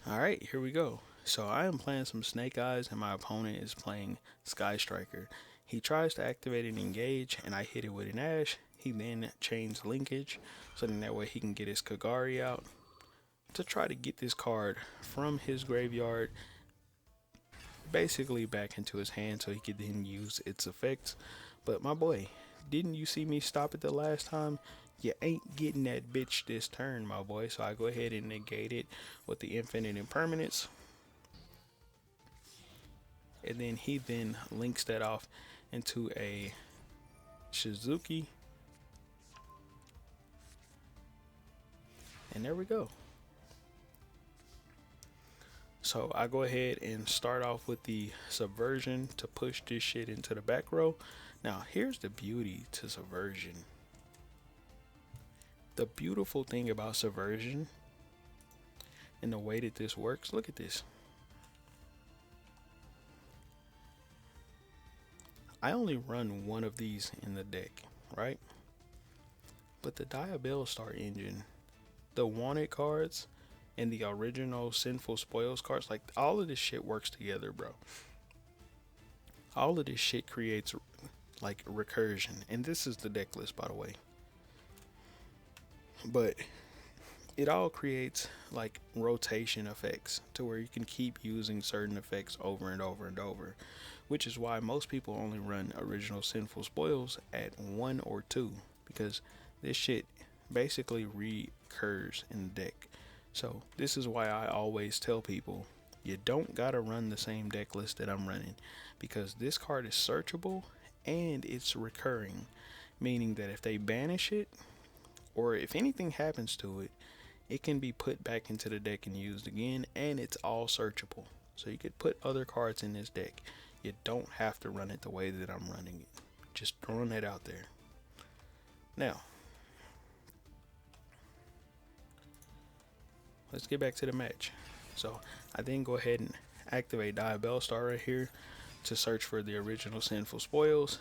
Alright, here we go. So I am playing some Snake Eyes and my opponent is playing Sky Striker. He tries to activate an engage and I hit it with an Ash. He then chains linkage so then that way he can get his Kagari out to try to get this card from his graveyard basically back into his hand so he could then use its effects. But my boy, didn't you see me stop it the last time? You ain't getting that bitch this turn, my boy. So I go ahead and negate it with the infinite impermanence. And then he then links that off into a Shizuki. And there we go. So I go ahead and start off with the subversion to push this shit into the back row. Now here's the beauty to subversion. The beautiful thing about subversion and the way that this works, look at this. I only run one of these in the deck, right? But the Diabell Star engine, the wanted cards, and the original Sinful Spoils cards, like all of this shit works together, bro. All of this shit creates like recursion. And this is the deck list, by the way. But it all creates like rotation effects to where you can keep using certain effects over and over and over, which is why most people only run original Sinful Spoils at 1 or 2, because this shit basically recurs in the deck. So this is why I always tell people you don't gotta run the same deck list that I'm running, because this card is searchable and it's recurring, meaning that if they banish it or if anything happens to it, it can be put back into the deck and used again, and it's all searchable. So you could put other cards in this deck. You don't have to run it the way that I'm running it. Just throwing that out there. Now, let's get back to the match. So I then go ahead and activate Diabell Star right here to search for the original Sinful Spoils.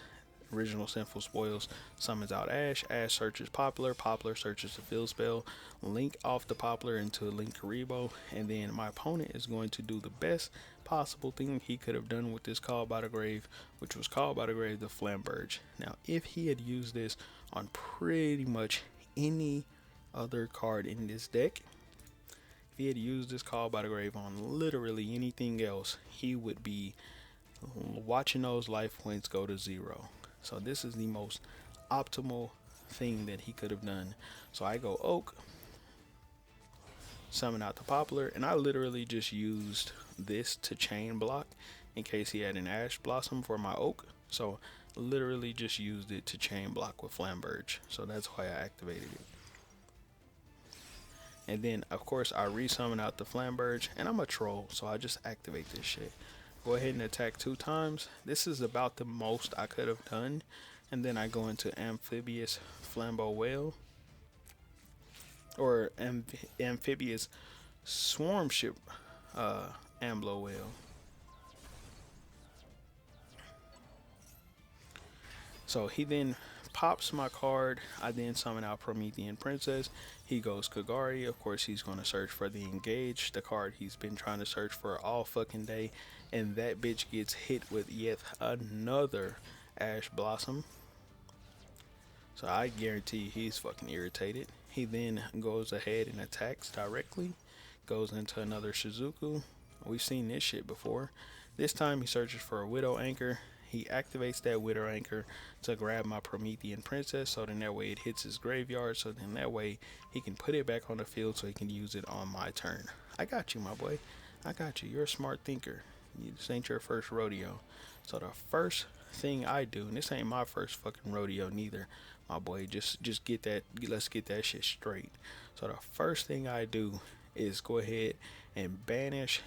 Original Sinful Spoils summons out Ash. Ash searches Poplar. Poplar searches the field spell. Link off the Poplar into a Link Karibo. And then my opponent is going to do the best possible thing he could have done with this Call by the Grave, which was Call by the Grave the Flamberge. Now, if he had used this on pretty much any other card in this deck, if he had used this Call by the Grave on literally anything else, he would be watching those life points go to 0. So this is the most optimal thing that he could have done. So I go Oak, summon out the Poplar, and I literally just used this to chain block in case he had an Ash Blossom for my Oak. So literally just used it to chain block with Flamberge. So that's why I activated it. And then of course I resummon out the Flamberge, and I'm a troll, so I just activate this shit. Go ahead and attack 2 times. This is about the most I could have done. And then I go into Amphibious Flambeau Whale, or Amphibious Swarm Ship Amblo Whale. So he then pops my card. I then summon out Promethean Princess. He goes Kagari. Of course, he's going to search for the Engage, the card he's been trying to search for all fucking day. And that bitch gets hit with yet another Ash Blossom. So I guarantee he's fucking irritated. He then goes ahead and attacks directly. Goes into another Shizuku. We've seen this shit before. This time he searches for a Widow Anchor. He activates that Widow Anchor to grab my Promethean Princess, so then that way it hits his graveyard, so then that way he can put it back on the field so he can use it on my turn. I got you, my boy. I got you. You're a smart thinker. This ain't your first rodeo. So the first thing I do, and this ain't my first fucking rodeo neither, my boy, just get that, let's get that shit straight. So the first thing I do is go ahead and banish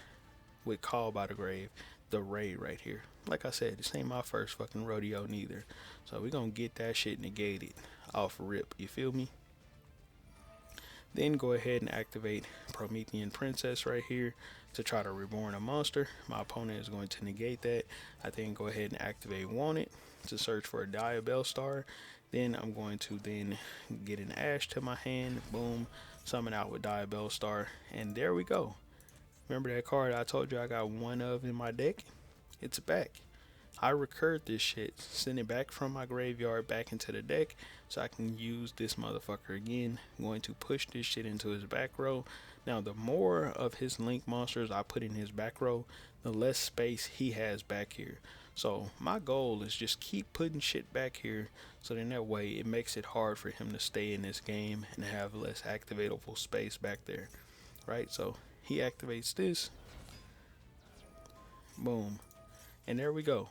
with Call by the Grave the raid right here. Like I said, this ain't my first fucking rodeo neither. So we're gonna get that shit negated off rip, you feel me? Then go ahead and activate Promethean Princess right here to try to reborn a monster. My opponent is going to negate that. I then go ahead and activate Wanted to search for a Diabell Star. Then I'm going to then get an Ash to my hand. Boom. Summon out with Diabell Star. And there we go. Remember that card I told you I got one of in my deck? It's back. I recurred this shit, send it back from my graveyard back into the deck so I can use this motherfucker again. I'm going to push this shit into his back row. Now, the more of his link monsters I put in his back row, the less space he has back here. So my goal is just keep putting shit back here, so then that way it makes it hard for him to stay in this game and have less activatable space back there, right? So he activates this, boom, and there we go.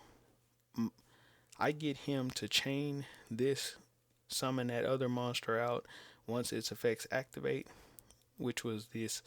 I get him to chain this, summon that other monster out once its effects activate, which was this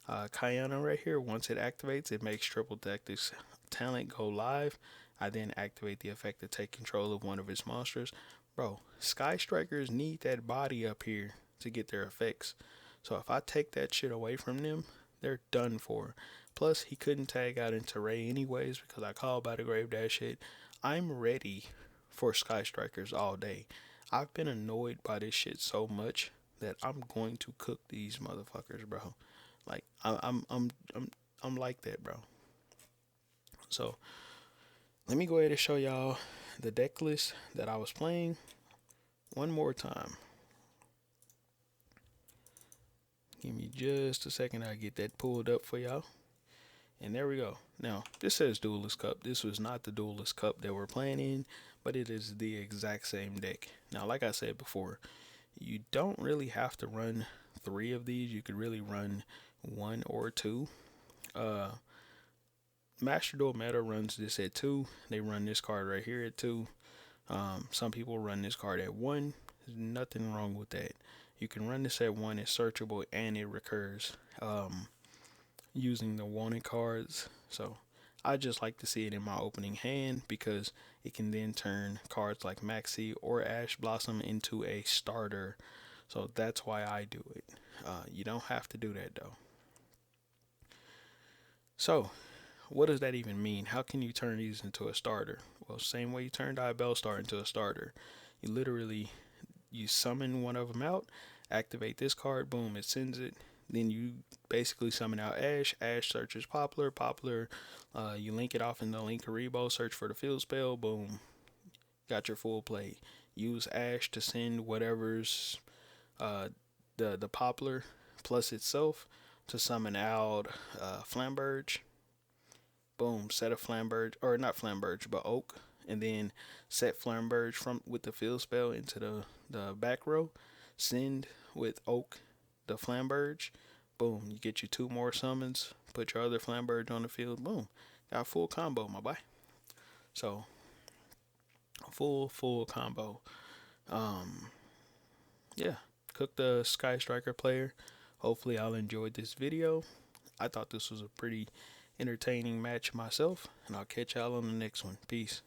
Kayana right here. Once it activates, it makes Triple Tactics talent go live. I then activate the effect to take control of one of his monsters. Bro, Sky Strikers need that body up here to get their effects. So if I take that shit away from them, they're done for. Plus, he couldn't tag out into Ray anyways because I called by the grave that shit. I'm ready for Sky Strikers all day. I've been annoyed by this shit so much that I'm going to cook these motherfuckers, bro. Like I'm like that, bro. So let me go ahead and show y'all the deck list that I was playing one more time. Give me just a second. I get that pulled up for y'all. And there we go. Now, this says Duelist Cup. This was not the Duelist Cup that we're playing in, but it is the exact same deck. Now, like I said before, you don't really have to run 3 of these. You could really run 1 or 2. Master Duel Meta runs this at 2. They run this card right here at 2. Some people run this card at 1. There's nothing wrong with that. You can run this at 1. It's searchable and it recurs using the wanted cards. So I just like to see it in my opening hand because it can then turn cards like Maxi or Ash Blossom into a starter. So that's why I do it. You don't have to do that though. So what does that even mean? How can you turn these into a starter? Well, same way you turned Bellstar into a starter. You literally, you summon one of them out, activate this card, boom, it sends it. Then you basically summon out Ash. Ash searches Poplar. Poplar, you link it off in the Linkaribo, search for the field spell, boom, got your full play. Use Ash to send whatever's the Poplar plus itself to summon out Flamberge. Boom, set a Flamberge, or not Flamberge, but Oak, and then set Flamberge from with the field spell into the back row. Send with Oak the Flamberge. Boom, you get you 2 more summons. Put your other Flamberge on the field. Boom, got a full combo, my boy. So full combo. Yeah, cook the Sky Striker player. Hopefully, y'all enjoyed this video. I thought this was a pretty entertaining match myself, and I'll catch y'all on the next one. Peace.